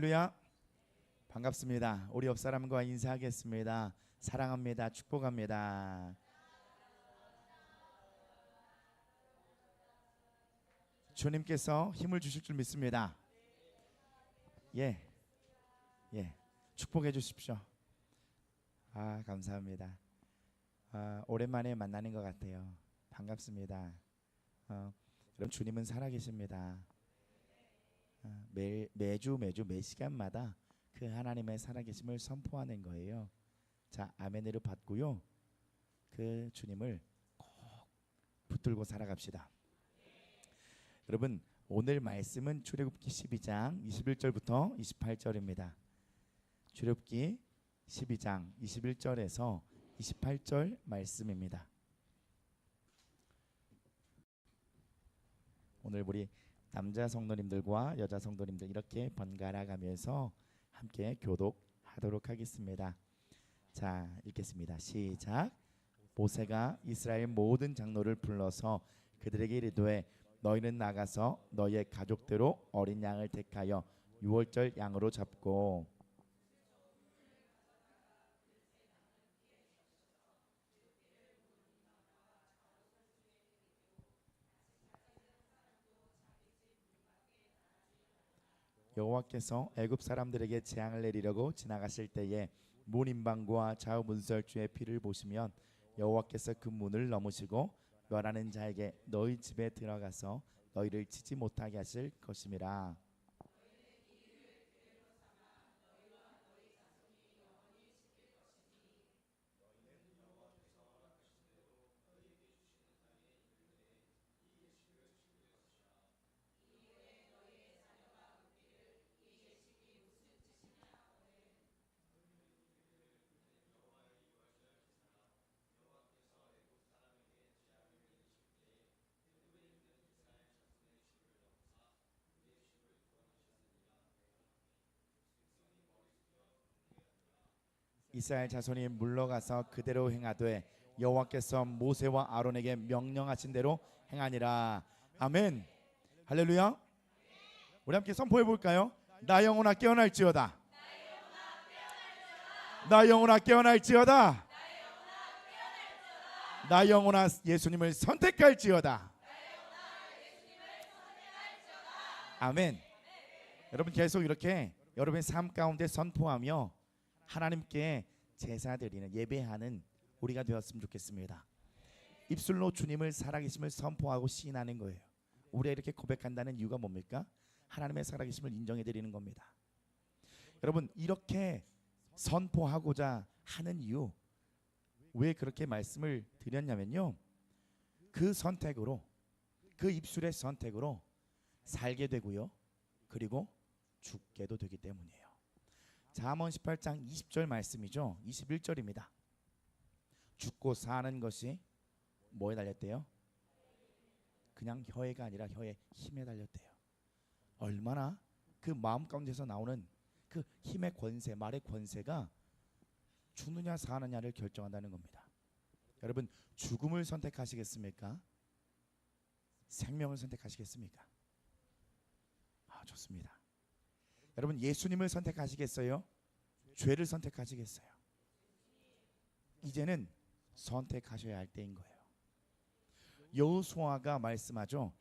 할렐루야. 반갑습니다. 우리 옆 사람과 인사하겠습니다. 사랑합니다. 축복합니다. 주님께서 힘을 주실 줄 믿습니다. 예, 축복해 주십시오. 감사합니다. 오랜만에 만나는 것 같아요. 반갑습니다. 여러분, 주님은 살아계십니다. 매주 매 시간마다 그 하나님의 살아계심을 선포하는 거예요. 자, 아멘을 받고요. 그 주님을 꼭 붙들고 살아갑시다. 여러분, 오늘 말씀은 출애굽기 12장 21절부터 28절입니다. 출애굽기 12장 21절에서 28절 말씀입니다. 오늘 우리 남자 성도님들과 여자 성도님들 이렇게 번갈아 가면서 함께 교독하도록 하겠습니다. 자, 읽겠습니다. 시작. 모세가 이스라엘 모든 장로를 불러서 그들에게 이르되 너희는 나가서 너희의 가족대로 어린 양을 택하여 유월절 양으로 잡고 여호와께서 애굽 사람들에게 재앙을 내리려고 지나가실 때에 문 임방과 좌우 문설주의 피를 보시면 여호와께서 그 문을 넘으시고 멸하는 자에게 너희 집에 들어가서 너희를 치지 못하게 하실 것임이라. 이스라엘 자손이 물러가서 그대로 행하되 여호와께서 모세와 아론에게 명령하신 대로 행하니라. 아멘. 할렐루야. 우리 함께 선포해 볼까요? 나 영혼아 깨어날지어다. 나 영혼아 깨어날지어다. 나 영혼아 예수님을 선택할지어다. 아멘. 여러분, 계속 이렇게 여러분의 삶 가운데 선포하며 하나님께 제사드리는 예배하는 우리가 되었으면 좋겠습니다. 입술로 주님을 살아계심을 선포하고 시인하는 거예요. 우리가 이렇게 고백한다는 이유가 뭡니까? 하나님의 살아계심을 인정해드리는 겁니다. 여러분, 이렇게 선포하고자 하는 이유, 왜 그렇게 말씀을 드렸냐면요, 그 선택으로, 그 입술의 선택으로 살게 되고요, 그리고 죽게도 되기 때문이에요. 잠언 18장 20절 말씀이죠. 21절입니다. 죽고 사는 것이 뭐에 달렸대요? 그냥 혀에가 아니라 혀의 힘에 달렸대요. 얼마나 그 마음 가운데서 나오는 그 힘의 권세, 말의 권세가 죽느냐 사느냐를 결정한다는 겁니다. 여러분, 죽음을 선택하시겠습니까? 생명을 선택하시겠습니까? 좋습니다. 여러분, 예수님을 선택하시겠어요? 죄를 선택하시겠어요? 이제는 선택하셔야 할 때인 거예요. 여호수아가 말씀하죠.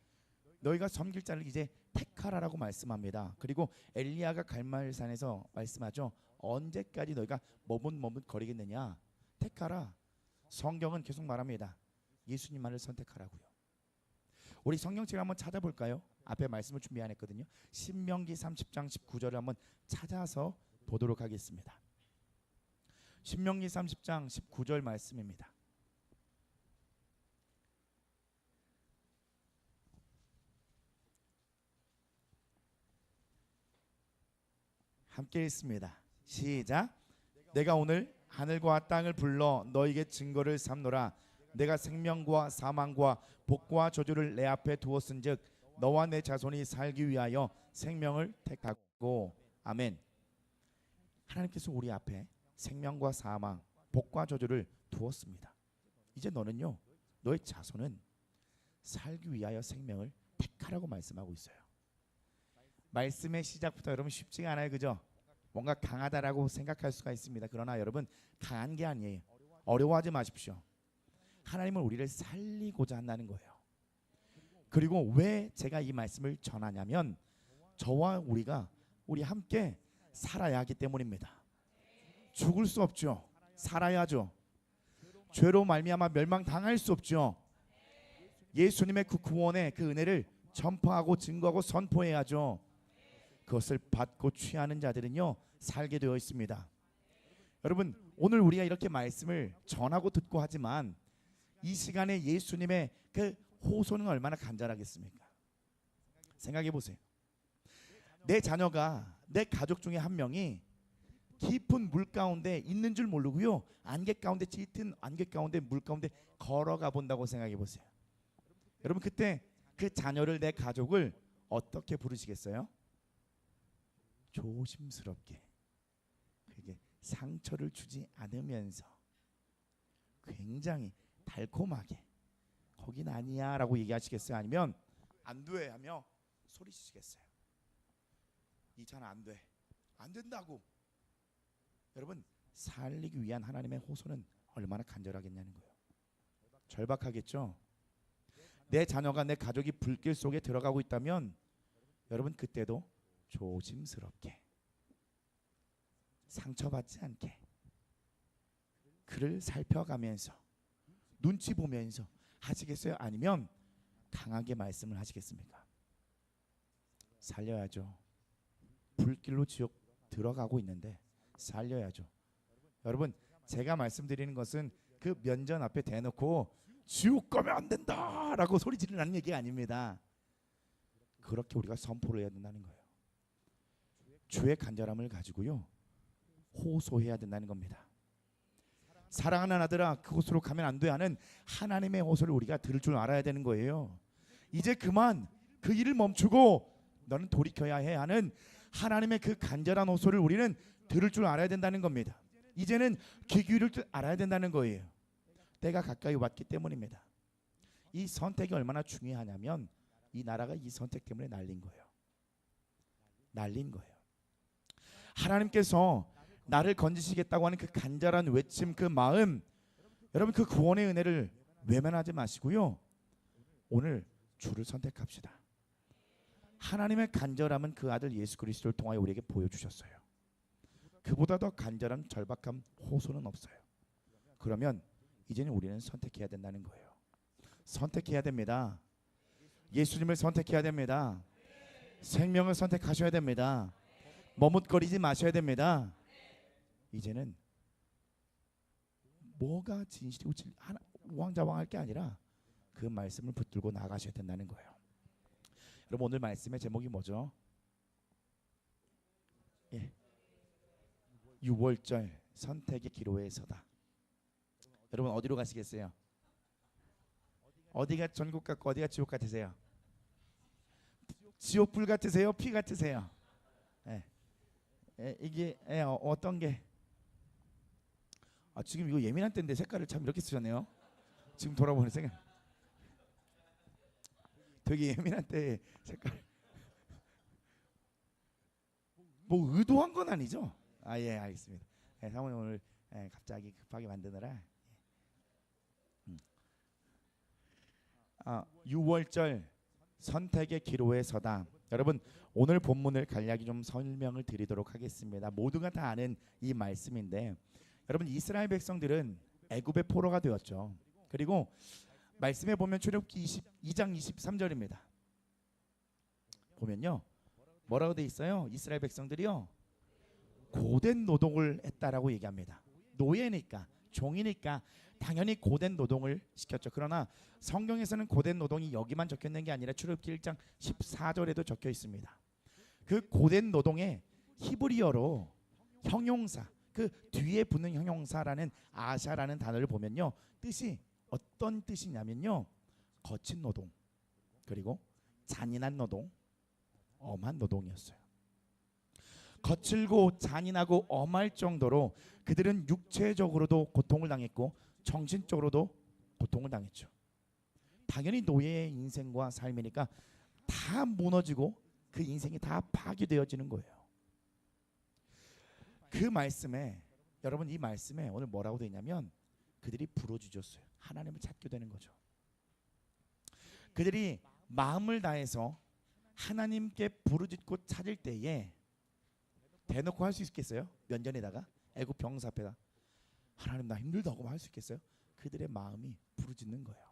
너희가 섬길 자를 이제 택하라라고 말씀합니다. 그리고 엘리야가 갈멜산에서 말씀하죠. 언제까지 너희가 머뭇머뭇 거리겠느냐? 택하라. 성경은 계속 말합니다. 예수님만을 선택하라고요. 우리 성경책을 한번 찾아볼까요? 앞에 말씀을 준비 안 했거든요. 신명기 30장 19절을 한번 찾아서 보도록 하겠습니다. 신명기 30장 19절 말씀입니다. 함께 읽습니다. 시작. 내가 오늘 하늘과 땅을 불러 너에게 증거를 삼노라. 내가 생명과 사망과 복과 저주를 내 앞에 두었은즉 너와 내 자손이 살기 위하여 생명을 택하고. 아멘. 하나님께서 우리 앞에 생명과 사망, 복과 저주를 두었습니다. 이제 너는요, 너의 자손은 살기 위하여 생명을 택하라고 말씀하고 있어요. 말씀의 시작부터 여러분 쉽지가 않아요, 그죠? 뭔가 강하다라고 생각할 수가 있습니다. 그러나 여러분 강한 게 아니에요. 어려워하지 마십시오. 하나님은 우리를 살리고자 한다는 거예요. 그리고 왜 제가 이 말씀을 전하냐면 저와 우리 함께 살아야 하기 때문입니다. 죽을 수 없죠. 살아야죠. 죄로 말미암아 멸망당할 수 없죠. 예수님의 그 구원의 그 은혜를 전파하고 증거하고 선포해야죠. 그것을 받고 취하는 자들은요 살게 되어 있습니다. 여러분 오늘 우리가 이렇게 말씀을 전하고 듣고 하지만 이 시간에 예수님의 그 호소는 얼마나 간절하겠습니까? 생각해 보세요. 내 자녀가 내 가족 중에 한 명이 깊은 물 가운데 있는 줄 모르고요 안개 가운데 짙은 안개 가운데 물 가운데 걸어가 본다고 생각해 보세요. 여러분 그때 그 자녀를 내 가족을 어떻게 부르시겠어요? 조심스럽게 그게 상처를 주지 않으면서 굉장히 달콤하게 거긴 아니야 라고 얘기하시겠어요? 아니면 안 돼 하며 소리치시겠어요? 이 자는 안 돼, 안 된다고. 여러분 살리기 위한 하나님의 호소는 얼마나 간절하겠냐는 거예요. 절박하겠죠. 내 자녀가 내 가족이 불길 속에 들어가고 있다면 여러분 그때도 조심스럽게 상처받지 않게 그를 살펴가면서 눈치 보면서 하시겠어요? 아니면 강하게 말씀을 하시겠습니까? 살려야죠. 불길로 지옥 들어가고 있는데 살려야죠. 여러분 제가 말씀드리는 것은 그 면전 앞에 대놓고 지옥 가면 안 된다라고 소리 지르라는 얘기가 아닙니다. 그렇게 우리가 선포를 해야 된다는 거예요. 주의 간절함을 가지고요 호소해야 된다는 겁니다. 사랑하는 아들아 그곳으로 가면 안 돼 하는 하나님의 호소를 우리가 들을 줄 알아야 되는 거예요. 이제 그만 그 일을 멈추고 너는 돌이켜야 해 하는 하나님의 그 간절한 호소를 우리는 들을 줄 알아야 된다는 겁니다. 이제는 귀 기울일 줄 알아야 된다는 거예요. 때가 가까이 왔기 때문입니다. 이 선택이 얼마나 중요하냐면 이 나라가 이 선택 때문에 날린 거예요. 날린 거예요. 하나님께서 나를 건지시겠다고 하는 그 간절한 외침 그 마음 여러분 그 구원의 은혜를 외면하지 마시고요 오늘 주를 선택합시다. 하나님의 간절함은 그 아들 예수 그리스도를 통하여 우리에게 보여주셨어요. 그보다 더 간절한 절박한 호소는 없어요. 그러면 이제는 우리는 선택해야 된다는 거예요. 선택해야 됩니다. 예수님을 선택해야 됩니다. 생명을 선택하셔야 됩니다. 머뭇거리지 마셔야 됩니다. 이제는 뭐가 진실이고 우왕좌왕할 게 아니라 그 말씀을 붙들고 나가셔야 된다는 거예요. 여러분 오늘 말씀의 제목이 뭐죠? 6월절 선택의 기로에 서다. 여러분 어디로 가시겠어요? 어디가 전국 같고 어디가 지옥 같으세요? 지옥불 같으세요? 피 같으세요? 이게 어떤 게 지금 이거 예민한 때인데 색깔을 참 이렇게 쓰셨네요. 지금 돌아보는 생각 되게 예민한 때 색깔 뭐 의도한 건 아니죠? 예 알겠습니다. 사모님 오늘 갑자기 급하게 만드느라 6월절 선택의 기로에 서다. 여러분 오늘 본문을 간략히 좀 설명을 드리도록 하겠습니다. 모두가 다 아는 이 말씀인데 여러분 이스라엘 백성들은 애굽의 포로가 되었죠. 그리고 말씀에 보면 출애굽기 22장 23절입니다. 보면요 뭐라고 돼 있어요? 이스라엘 백성들이요 고된 노동을 했다라고 얘기합니다. 노예니까 종이니까 당연히 고된 노동을 시켰죠. 그러나 성경에서는 고된 노동이 여기만 적혀 있는 게 아니라 출애굽기 1장 14절에도 적혀 있습니다. 그 고된 노동의 히브리어로 형용사 그 뒤에 붙는 형용사라는 아샤라는 단어를 보면요 뜻이 어떤 뜻이냐면요 거친 노동 그리고 잔인한 노동 엄한 노동이었어요. 거칠고 잔인하고 엄할 정도로 그들은 육체적으로도 고통을 당했고 정신적으로도 고통을 당했죠. 당연히 노예의 인생과 삶이니까 다 무너지고 그 인생이 다 파괴되어지는 거예요. 그 말씀에 여러분 이 말씀에 오늘 뭐라고 되어 있냐면 그들이 부르짖었어요. 하나님을 찾게 되는 거죠. 그들이 마음을 다해서 하나님께 부르짖고 찾을 때에 대놓고 할 수 있겠어요? 면전에다가 애굽 병사 앞에다 하나님 나 힘들다고 할 수 있겠어요? 그들의 마음이 부르짖는 거예요.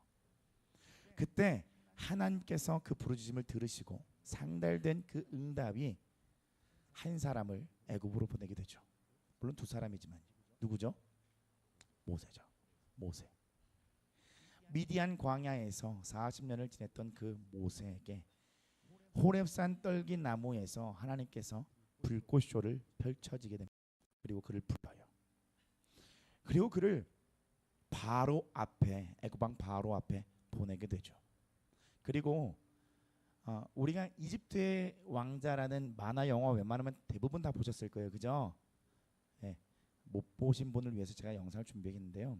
그때 하나님께서 그 부르짖음을 들으시고 상달된 그 응답이 한 사람을 애굽으로 보내게 되죠. 물론 두 사람이지만 누구죠? 모세죠. 모세. 미디안 광야에서 40년을 지냈던 그 모세에게 호렙산 떨기 나무에서 하나님께서 불꽃쇼를 펼쳐지게 됩니다. 그리고 그를 불러요. 그리고 그를 바로 앞에 애굽왕 바로 앞에 보내게 되죠. 그리고 우리가 이집트의 왕자라는 만화 영화 웬만하면 대부분 다 보셨을 거예요, 그죠? 네, 못 보신 분을 위해서 제가 영상을 준비했는데요.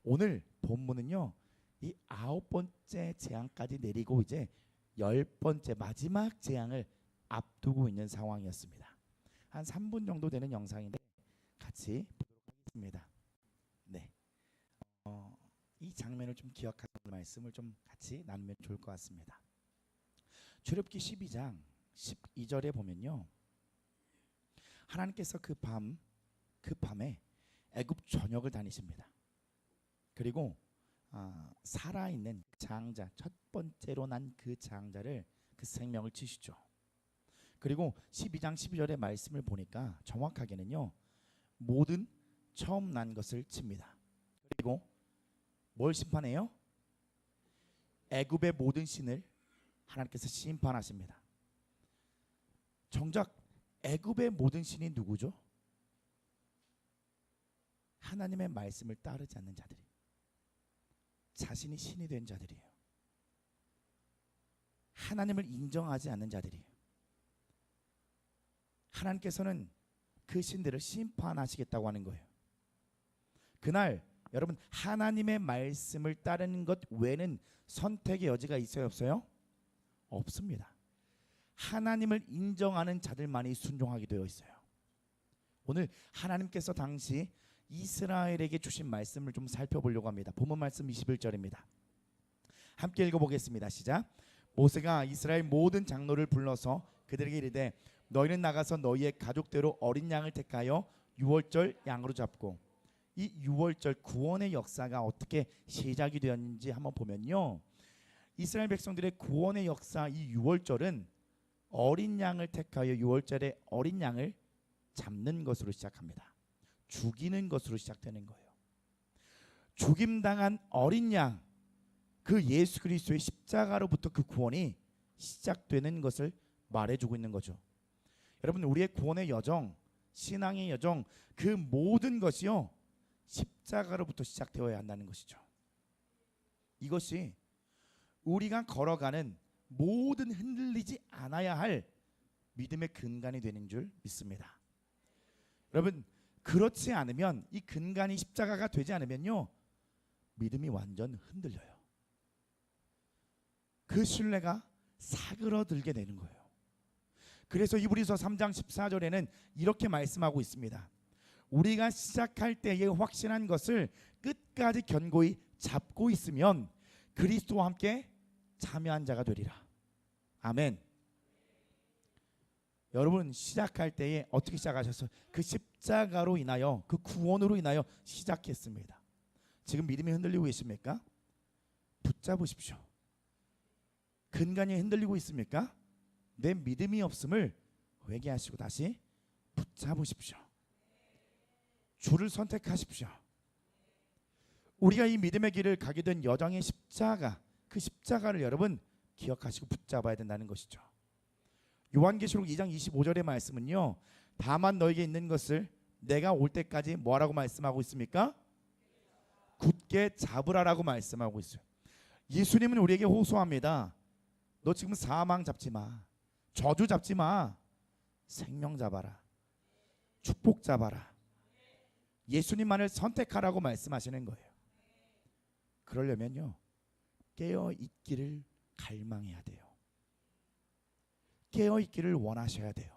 오늘 본문은요, 이 9번째 재앙까지 내리고 이제 10번째 마지막 재앙을 앞두고 있는 상황이었습니다. 한 3분 정도 되는 영상인데 같이 보도록 하겠습니다. 네, 이 장면을 좀 기억하는 말씀을 좀 같이 나누면 좋을 것 같습니다. 출애굽기 12장 12절에 보면요, 하나님께서 그 밤에 애굽 전역을 다니십니다. 그리고 살아있는 장자, 첫 번째로 난 그 장자를 그 생명을 치시죠. 그리고 12장 12절의 말씀을 보니까 정확하게는요, 모든 처음 난 것을 칩니다. 그리고 뭘 심판해요? 애굽의 모든 신을 하나님께서 심판하십니다. 정작 애굽의 모든 신이 누구죠? 하나님의 말씀을 따르지 않는 자들이, 자신이 신이 된 자들이에요. 하나님을 인정하지 않는 자들이에요. 하나님께서는 그 신들을 심판하시겠다고 하는 거예요. 그날 여러분 하나님의 말씀을 따르는 것 외에는 선택의 여지가 있어요, 없어요? 없습니다. 하나님을 인정하는 자들만이 순종하게 되어 있어요. 오늘 하나님께서 당시 이스라엘에게 주신 말씀을 좀 살펴보려고 합니다. 본문 말씀 21절입니다. 함께 읽어보겠습니다. 시작. 모세가 이스라엘 모든 장로를 불러서 그들에게 이르되 너희는 나가서 너희의 가족대로 어린 양을 택하여 유월절 양으로 잡고, 이 유월절 구원의 역사가 어떻게 시작이 되었는지 한번 보면요, 이스라엘 백성들의 구원의 역사, 이 유월절은 어린 양을 택하여 유월절에 어린 양을 잡는 것으로 시작합니다. 죽이는 것으로 시작되는 거예요. 죽임당한 어린 양, 그 예수 그리스도의 십자가로부터 그 구원이 시작되는 것을 말해주고 있는 거죠. 여러분 우리의 구원의 여정, 신앙의 여정, 그 모든 것이요 십자가로부터 시작되어야 한다는 것이죠. 이것이 우리가 걸어가는 모든 흔들리지 않아야 할 믿음의 근간이 되는 줄 믿습니다. 여러분 그렇지 않으면, 이 근간이 십자가가 되지 않으면요 믿음이 완전 흔들려요. 그 신뢰가 사그러들게 되는 거예요. 그래서 이브리서 3장 14절에는 이렇게 말씀하고 있습니다. 우리가 시작할 때의 확신한 것을 끝까지 견고히 잡고 있으면 그리스도와 함께 참여한 자가 되리라. 아멘. 여러분 시작할 때에 어떻게 시작하셨어요? 그 십자가로 인하여, 그 구원으로 인하여 시작했습니다. 지금 믿음이 흔들리고 계십니까? 붙잡으십시오. 근간이 흔들리고 있습니까? 내 믿음이 없음을 회개하시고 다시 붙잡으십시오. 주를 선택하십시오. 우리가 이 믿음의 길을 가게 된 여정의 십자가, 그 십자가를 여러분 기억하시고 붙잡아야 된다는 것이죠. 요한계시록 2장 25절의 말씀은요, 다만 너에게 있는 것을 내가 올 때까지 뭐라고 말씀하고 있습니까? 굳게 잡으라라고 말씀하고 있어요. 예수님은 우리에게 호소합니다. 너 지금 사망 잡지 마, 저주 잡지 마, 생명 잡아라, 축복 잡아라. 예수님만을 선택하라고 말씀하시는 거예요. 그러려면요 깨어 있기를 갈망해야 돼요. 깨어 있기를 원하셔야 돼요.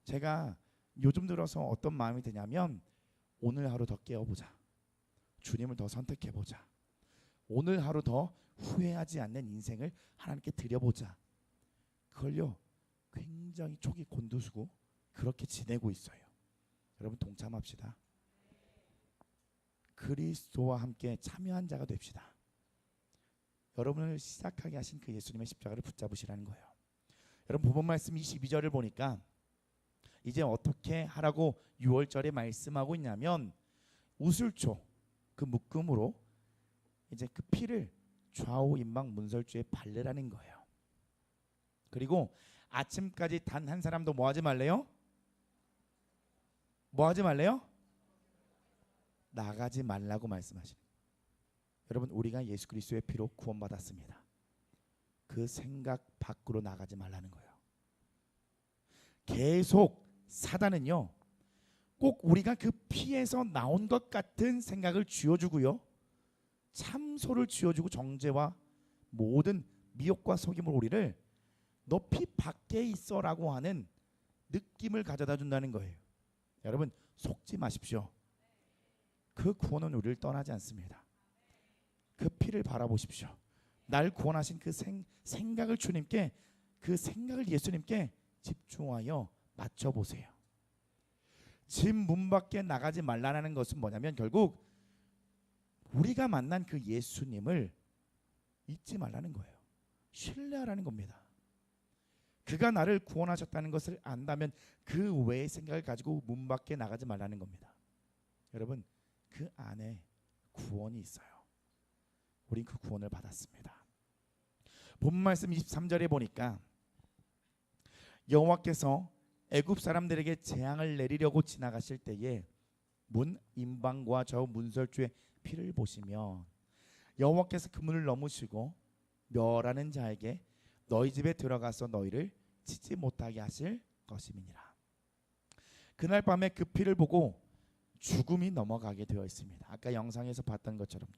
제가 요즘 들어서 어떤 마음이 드냐면 오늘 하루 더 깨어보자. 주님을 더 선택해보자. 오늘 하루 더 후회하지 않는 인생을 하나님께 드려보자. 그걸요 굉장히 촉이 곤두서고 그렇게 지내고 있어요. 여러분 동참합시다. 그리스도와 함께 참여한 자가 됩시다. 여러분을 시작하게 하신 그 예수님의 십자가를 붙잡으시라는 거예요. 여러분 본문 말씀 22절을 보니까 이제 어떻게 하라고 6월절에 말씀하고 있냐면 우슬초 그 묶음으로 이제 그 피를 좌우 임방 문설주에 바르라는 거예요. 그리고 아침까지 단 한 사람도 뭐 하지 말래요? 뭐 하지 말래요? 나가지 말라고 말씀하시는 거예요. 여러분 우리가 예수 그리스도의 피로 구원받았습니다. 그 생각 밖으로 나가지 말라는 거예요. 계속 사단은요 꼭 우리가 그 피에서 나온 것 같은 생각을 쥐어주고요 참소를 쥐어주고 정죄와 모든 미혹과 속임을 우리를 너 피 밖에 있어라고 하는 느낌을 가져다 준다는 거예요. 여러분 속지 마십시오. 그 구원은 우리를 떠나지 않습니다. 그 피를 바라보십시오. 날 구원하신 그 생각을 주님께 그 생각을 예수님께 집중하여 맞춰보세요. 집 문 밖에 나가지 말라는 것은 뭐냐면 결국 우리가 만난 그 예수님을 잊지 말라는 거예요. 신뢰하라는 겁니다. 그가 나를 구원하셨다는 것을 안다면 그 외의 생각을 가지고 문 밖에 나가지 말라는 겁니다. 여러분 그 안에 구원이 있어요. 우린 그 구원을 받았습니다. 본문 말씀 23절에 보니까 여호와께서 애굽 사람들에게 재앙을 내리려고 지나가실 때에 문 임방과 좌우 문설주의 피를 보시며 여호와께서 그 문을 넘으시고 멸하는 자에게 너희 집에 들어가서 너희를 치지 못하게 하실 것임이니라. 그날 밤에 그 피를 보고 죽음이 넘어가게 되어 있습니다. 아까 영상에서 봤던 것처럼요.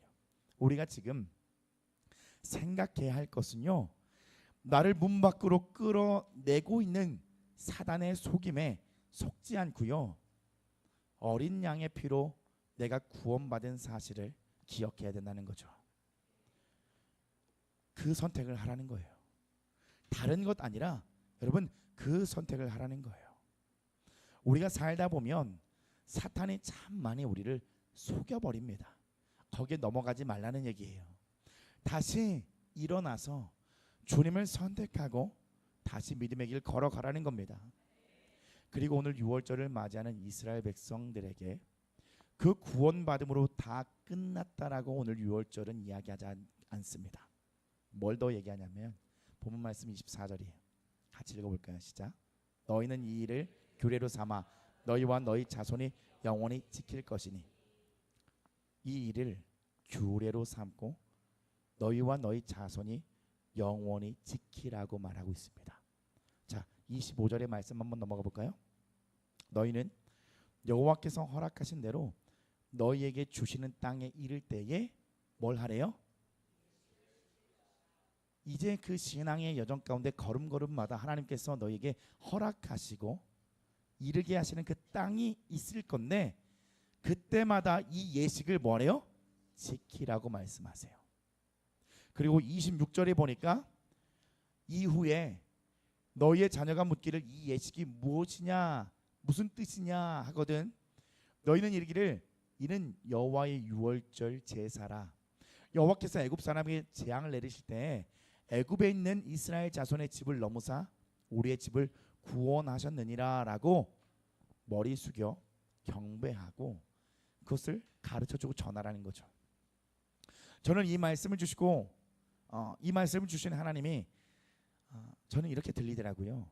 우리가 지금 생각해야 할 것은요 나를 문 밖으로 끌어내고 있는 사단의 속임에 속지 않고요 어린 양의 피로 내가 구원받은 사실을 기억해야 된다는 거죠. 그 선택을 하라는 거예요. 다른 것 아니라 여러분 그 선택을 하라는 거예요. 우리가 살다 보면 사탄이 참 많이 우리를 속여버립니다. 거기에 넘어가지 말라는 얘기예요. 다시 일어나서 주님을 선택하고 다시 믿음의 길 걸어가라는 겁니다. 그리고 오늘 6월절을 맞이하는 이스라엘 백성들에게 그 구원받음으로 다 끝났다라고 오늘 6월절은 이야기하지 않습니다. 뭘 더 얘기하냐면 본문 말씀 24절이에요. 같이 읽어볼까요? 시작. 너희는 이 일을 규례로 삼아 너희와 너희 자손이 영원히 지킬 것이니 이 일을 규례로 삼고 너희와 너희 자손이 영원히 지키라고 말하고 있습니다. 자, 25절의 말씀 한번 넘어가 볼까요? 너희는 여호와께서 허락하신 대로 너희에게 주시는 땅에 이를 때에 뭘 하래요? 이제 그 신앙의 여정 가운데 걸음걸음마다 하나님께서 너희에게 허락하시고 이르게 하시는 그 땅이 있을 건데 그때마다 이 예식을 뭐래요? 지키라고 말씀하세요. 그리고 26절에 보니까 이후에 너희의 자녀가 묻기를 이 예식이 무엇이냐 무슨 뜻이냐 하거든. 너희는 이르기를 이는 여호와의 유월절 제사라. 여호와께서 애굽 사람에게 재앙을 내리실 때 애굽에 있는 이스라엘 자손의 집을 넘으사 우리의 집을 구원하셨느니라 라고 머리 숙여 경배하고 그것을 가르쳐주고 전하라는 거죠. 저는 이 말씀을 주시고 이 말씀을 주신 하나님이 저는 이렇게 들리더라고요.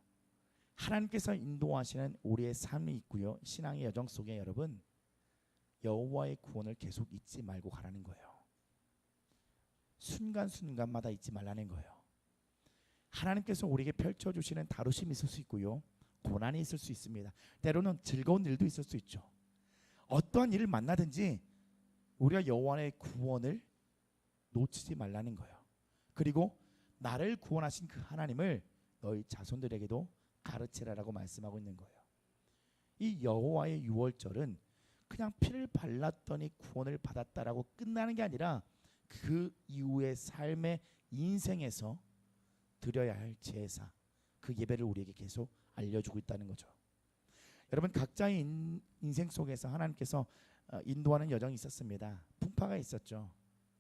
하나님께서 인도하시는 우리의 삶이 있고요. 신앙의 여정 속에 여러분 여호와의 구원을 계속 잊지 말고 가라는 거예요. 순간순간마다 잊지 말라는 거예요. 하나님께서 우리에게 펼쳐주시는 다루심이 있을 수 있고요. 고난이 있을 수 있습니다. 때로는 즐거운 일도 있을 수 있죠. 어떠한 일을 만나든지 우리가 여호와의 구원을 놓치지 말라는 거예요. 그리고 나를 구원하신 그 하나님을 너희 자손들에게도 가르치라라고 말씀하고 있는 거예요. 이 여호와의 유월절은 그냥 피를 발랐더니 구원을 받았다라고 끝나는 게 아니라 그 이후의 삶의 인생에서 드려야 할 제사, 그 예배를 우리에게 계속 알려주고 있다는 거죠. 여러분, 각자의 인생 속에서 하나님께서 인도하는 여정이 있었습니다. 풍파가 있었죠.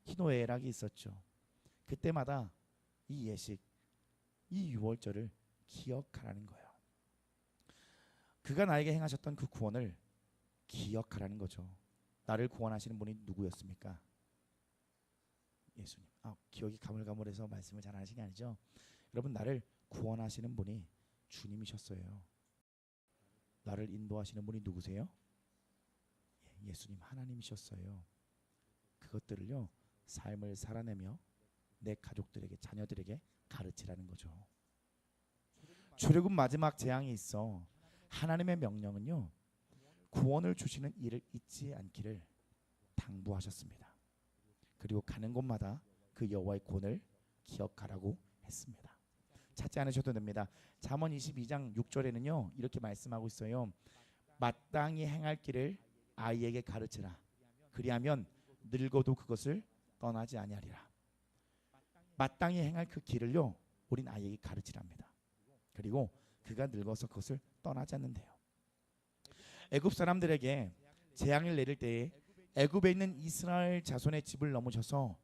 희노애락이 있었죠. 그때마다 이 예식, 이 유월절을 기억하라는 거예요. 그가 나에게 행하셨던 그 구원을 기억하라는 거죠. 나를 구원하시는 분이 누구였습니까? 예수님. 기억이 가물가물해서 말씀을 잘 안 하신 게 아니죠. 여러분, 나를 구원하시는 분이 주님이셨어요. 나를 인도하시는 분이 누구세요? 예수님, 하나님이셨어요. 그것들을요, 삶을 살아내며 내 가족들에게, 자녀들에게 가르치라는 거죠. 출애굽 마지막 재앙이 있어 하나님의 명령은요, 구원을 주시는 일을 잊지 않기를 당부하셨습니다. 그리고 가는 곳마다 그 여호와의 구원을 기억하라고 했습니다. 찾지 않으셔도 됩니다. 잠언 22장 6절에는요 이렇게 말씀하고 있어요. 마땅히 행할 길을 아이에게 가르치라. 그리하면 늙어도 그것을 떠나지 아니하리라. 마땅히 행할 그 길을요 우린 아이에게 가르치랍니다. 그리고 그가 늙어서 그것을 떠나지 않는데요. 애굽 사람들에게 재앙을 내릴 때에 애굽에 있는 이스라엘 자손의 집을 넘으셔서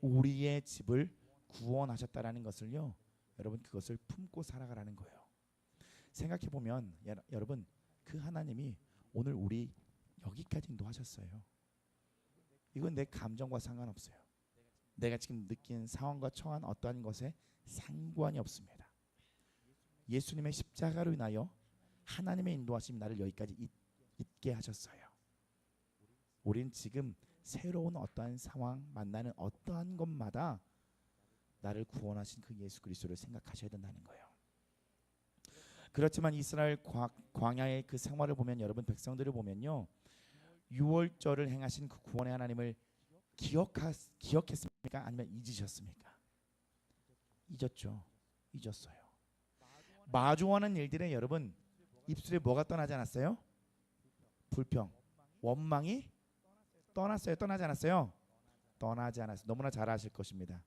우리의 집을 구원하셨다라는 것을요, 여러분, 그것을 품고 살아가라는 거예요. 생각해 보면 여러분, 그 하나님이 오늘 우리 여기까지 인도하셨어요. 이건 내 감정과 상관없어요. 내가 지금 느낀 상황과 처한 어떠한 것에 상관이 없습니다. 예수님의 십자가로 인하여 하나님의 인도하심이 나를 여기까지 있게 하셨어요. 우린 지금 새로운 어떠한 상황, 만나는 어떠한 것마다 나를 구원하신 그 예수 그리스도를 생각하셔야 된다는 거예요. 그렇지만 이스라엘 광야의 그 생활을 보면, 여러분, 백성들을 보면요, 유월절을 행하신 그 구원의 하나님을 기억했습니까? 아니면 잊으셨습니까? 잊었죠. 잊었어요. 마주하는 일들에 여러분 입술에 뭐가 떠나지 않았어요? 불평, 원망이 떠났어요? 떠나지 않았어요? 떠나지 않았어요. 너무나 잘 아실 것입니다.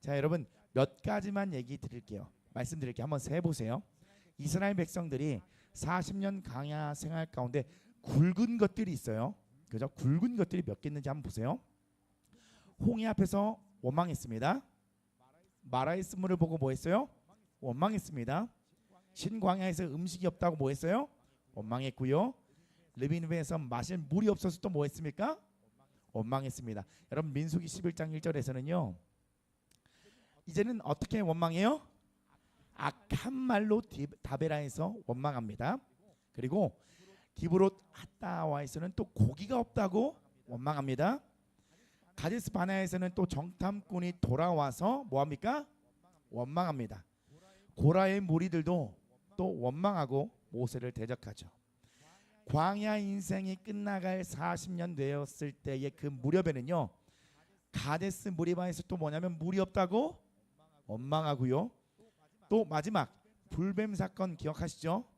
자, 여러분, 몇 가지만 얘기 드릴게요. 말씀드릴게요. 한번 세 보세요. 이스라엘 백성들이 40년 광야 생활 가운데 굵은 것들이 있어요. 그죠? 굵은 것들이 몇 개 있는지 한번 보세요. 홍해 앞에서 원망했습니다. 마라의 쓴물을 보고 뭐 했어요? 원망했습니다. 신광야에서 음식이 없다고 뭐 했어요? 원망했고요. 르비누에서 마실 물이 없어서 또 뭐 했습니까? 원망했습니다. 여러분, 민수기 11장 1절에서는요 이제는 어떻게 원망해요? 악한 말로 다베라에서 원망합니다. 그리고 기브롯 핫다와에서는 또 고기가 없다고 원망합니다. 가데스 바네아에서는 또 정탐꾼이 돌아와서 뭐합니까? 원망합니다. 고라의 무리들도 또 원망하고 모세를 대적하죠. 광야 인생이 끝나갈 40년 되었을 때의 그 무렵에는요, 가데스 무리바에서 또 뭐냐면 물이 없다고 원망하고요. 또 마지막 불뱀 사건 기억하시죠?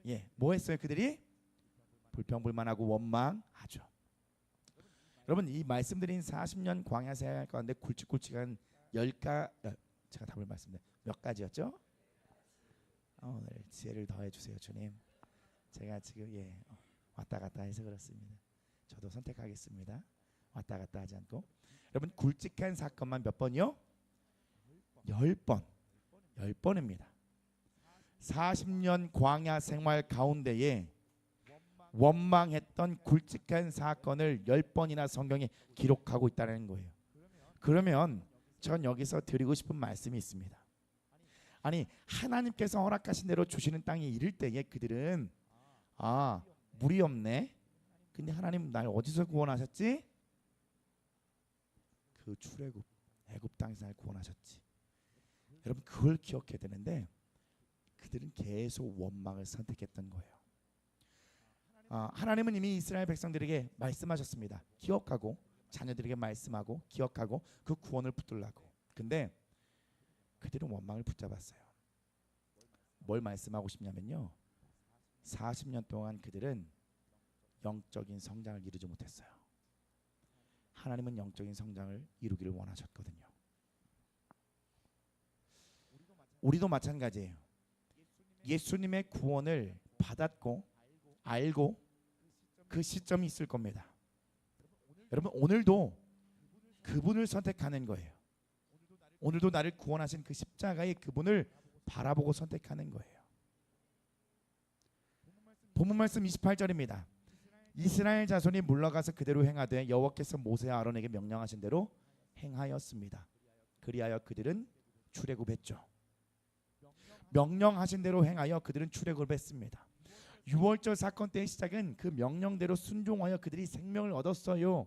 예, 뭐 했어요? 그들이 불평불만하고 원망하죠. 여러분, 이 말씀드린 40년 광야 생활 가운데 굵직굵직한 제가 답을 말씀드려요. 몇 가지였죠? 오늘 지혜를 더해 주세요, 주님. 제가 지금 왔다 갔다 해서 그렇습니다. 저도 선택하겠습니다. 왔다 갔다 하지 않고. 여러분, 굵직한 사건만 몇 번이요? 10번. 10번입니다. 40년 광야 생활 가운데에 원망했던 굵직한 사건을 10번이나 성경에 기록하고 있다는 거예요. 그러면 전 여기서 드리고 싶은 말씀이 있습니다. 아니, 하나님께서 허락하신 대로 주시는 땅에 이를 때에 그들은 물이 없네. 근데 하나님 날 어디서 구원하셨지? 그 출애굽 애굽 땅에서 날 구원하셨지. 여러분, 그걸 기억해야 되는데 그들은 계속 원망을 선택했던 거예요. 하나님은 이미 이스라엘 백성들에게 말씀하셨습니다. 기억하고, 자녀들에게 말씀하고 기억하고 그 구원을 붙들라고. 근데 그들은 원망을 붙잡았어요. 뭘 말씀하고 싶냐면요, 40년 동안 그들은 영적인 성장을 이루지 못했어요. 하나님은 영적인 성장을 이루기를 원하셨거든요. 우리도 마찬가지예요. 예수님의 구원을 받았고 알고 그 시점이 있을 겁니다. 여러분, 오늘도 그분을 선택하는 거예요. 오늘도 나를 구원하신 그 십자가의 그분을 바라보고 선택하는 거예요. 본문 말씀 28절입니다. 이스라엘 자손이 물러가서 그대로 행하되 여호와께서 모세와 아론에게 명령하신 대로 행하였습니다. 그리하여 그들은 출애굽했죠. 명령하신 대로 행하여 그들은 출애굽했습니다. 유월절 사건 때의 시작은 그 명령대로 순종하여 그들이 생명을 얻었어요.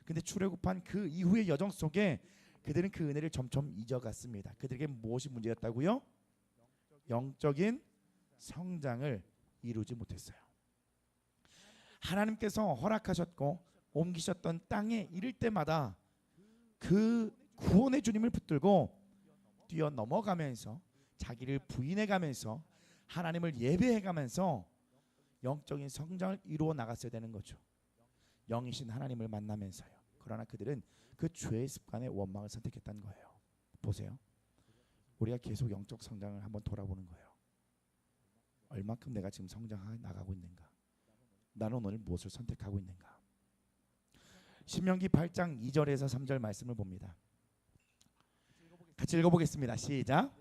근데 출애굽한 그 이후의 여정 속에 그들은 그 은혜를 점점 잊어갔습니다. 그들에게 무엇이 문제였다고요? 영적인 성장을 이루지 못했어요. 하나님께서 허락하셨고 옮기셨던 땅에 이를 때마다 그 구원의 주님을 붙들고 뛰어넘어가면서 자기를 부인해가면서 하나님을 예배해가면서 영적인 성장을 이루어 나갔어야 되는 거죠. 영이신 하나님을 만나면서요. 그러나 그들은 그 죄의 습관의 원망을 선택했다는 거예요. 보세요. 우리가 계속 영적 성장을 한번 돌아보는 거예요. 얼마큼 내가 지금 성장해 나가고 있는가? 나는 오늘 무엇을 선택하고 있는가? 신명기 8장 2절에서 3절 말씀을 봅니다. 같이 읽어보겠습니다. 시작.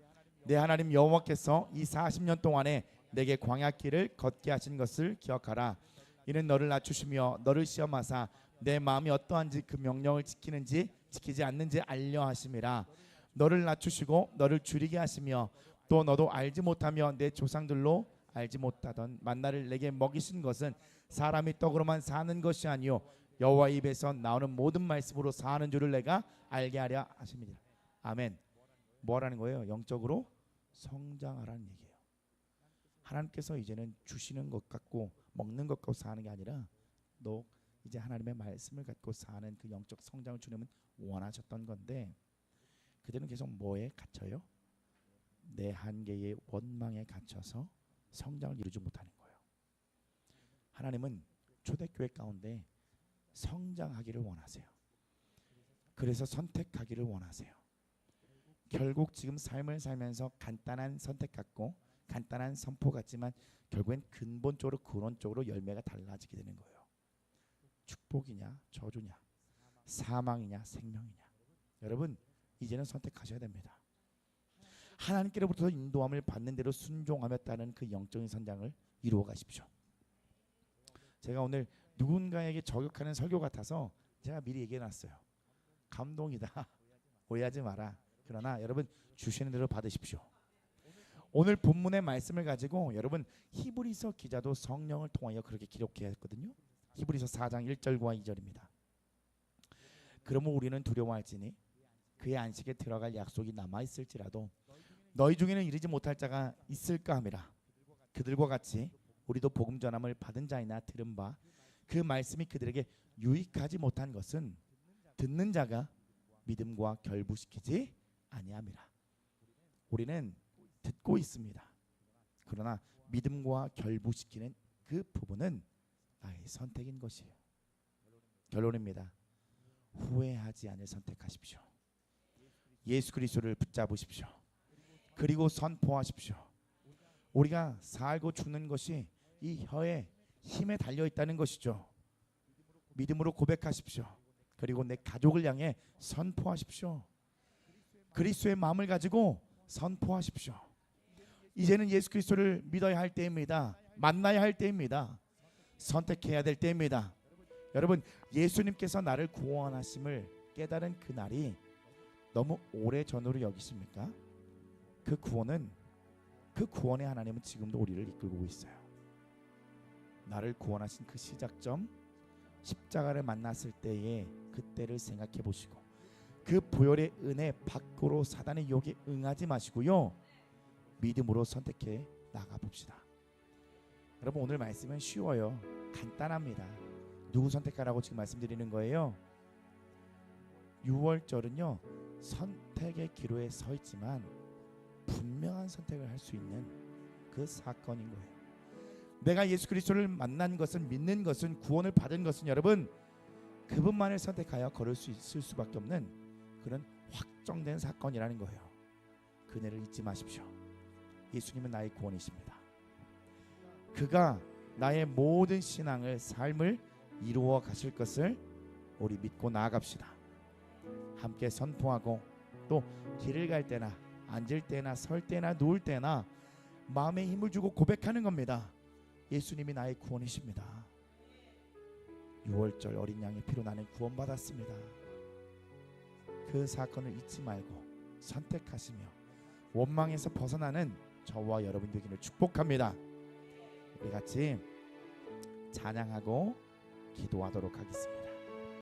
내 하나님 여호와께서 이 40년 동안에 내게 광야길을 걷게 하신 것을 기억하라. 이는 너를 낮추시며 너를 시험하사 내 마음이 어떠한지 그 명령을 지키는지 지키지 않는지 알려 하심이라. 너를 낮추시고 너를 줄이게 하시며 또 너도 알지 못하며 내 조상들로 알지 못하던 만나를 내게 먹이신 것은 사람이 떡으로만 사는 것이 아니요 여호와 입에서 나오는 모든 말씀으로 사는 줄을 내가 알게 하려 하십니다. 아멘. 뭐라는 거예요? 영적으로 성장하라는 얘기예요. 하나님께서 이제는 주시는 것 같고 먹는 것 같고 사는 게 아니라 너 이제 하나님의 말씀을 갖고 사는 그 영적 성장을 주님은 원하셨던 건데 그들은 계속 뭐에 갇혀요? 내 한계의 원망에 갇혀서 성장을 이루지 못하는 거예요. 하나님은 초대교회 가운데 성장하기를 원하세요. 그래서 선택하기를 원하세요. 결국 지금 삶을 살면서 간단한 선택 같고 간단한 선포 같지만 결국엔 근본적으로 근원적으로 열매가 달라지게 되는 거예요. 축복이냐 저주냐 사망이냐 생명이냐. 여러분 이제는 선택하셔야 됩니다. 하나님께로부터 인도함을 받는 대로 순종하며 따르는 그 영적인 성장을 이루어 가십시오. 제가 오늘 누군가에게 저격하는 설교 같아서 제가 미리 얘기해 놨어요. 감동이다. 오해하지 마라. 그러나 여러분 주시는 대로 받으십시오. 오늘 본문의 말씀을 가지고 여러분 히브리서 기자도 성령을 통하여 그렇게 기록했거든요. 히브리서 4장 1절과 2절입니다. 그러므로 우리는 두려워할지니 그의 안식에 들어갈 약속이 남아있을지라도 너희 중에는 이르지 못할 자가 있을까 함이라. 그들과 같이 우리도 복음 전함을 받은 자이나 들은 바 그 말씀이 그들에게 유익하지 못한 것은 듣는 자가 믿음과 결부시키지 아니함이라. 우리는 듣고 있습니다. 그러나 믿음과 결부시키는 그 부분은 나의 선택인 것이에요. 결론입니다. 후회하지 않을 선택하십시오. 예수 그리스도를 붙잡으십시오. 그리고 선포하십시오. 우리가 살고 죽는 것이 이 혀에 힘에 달려 있다는 것이죠. 믿음으로 고백하십시오. 그리고 내 가족을 향해 선포하십시오. 그리스도의 마음을 가지고 선포하십시오. 이제는 예수 그리스도를 믿어야 할 때입니다. 만나야 할 때입니다. 선택해야 될 때입니다. 여러분 예수님께서 나를 구원하심을 깨달은 그 날이 너무 오래 전으로 여기십니까? 그 구원의 하나님은 지금도 우리를 이끌고 있어요. 나를 구원하신 그 시작점 십자가를 만났을 때의 그때를 생각해 보시고 그 보혈의 은혜 밖으로 사단의 유혹에 응하지 마시고요. 믿음으로 선택해 나가 봅시다. 여러분 오늘 말씀은 쉬워요. 간단합니다. 누구 선택하라고 지금 말씀드리는 거예요? 6월절은요 선택의 기로에 서 있지만 분명한 선택을 할 수 있는 그 사건인 거예요. 내가 예수 그리스도를 만난 것은, 믿는 것은, 구원을 받은 것은 여러분 그분만을 선택하여 걸을 수 있을 수밖에 없는 그런 확정된 사건이라는 거예요. 그네를 잊지 마십시오. 예수님은 나의 구원이십니다. 그가 나의 모든 신앙을, 삶을 이루어 가실 것을 우리 믿고 나아갑시다. 함께 선포하고 또 길을 갈 때나 앉을 때나 설 때나 누울 때나 마음에 힘을 주고 고백하는 겁니다. 예수님이 나의 구원이십니다. 6월절 어린 양의 피로 나는 구원받았습니다. 그 사건을 잊지 말고 선택하시며 원망에서 벗어나는 저와 여러분 되기를 축복합니다. 우리 같이 찬양하고 기도하도록 하겠습니다.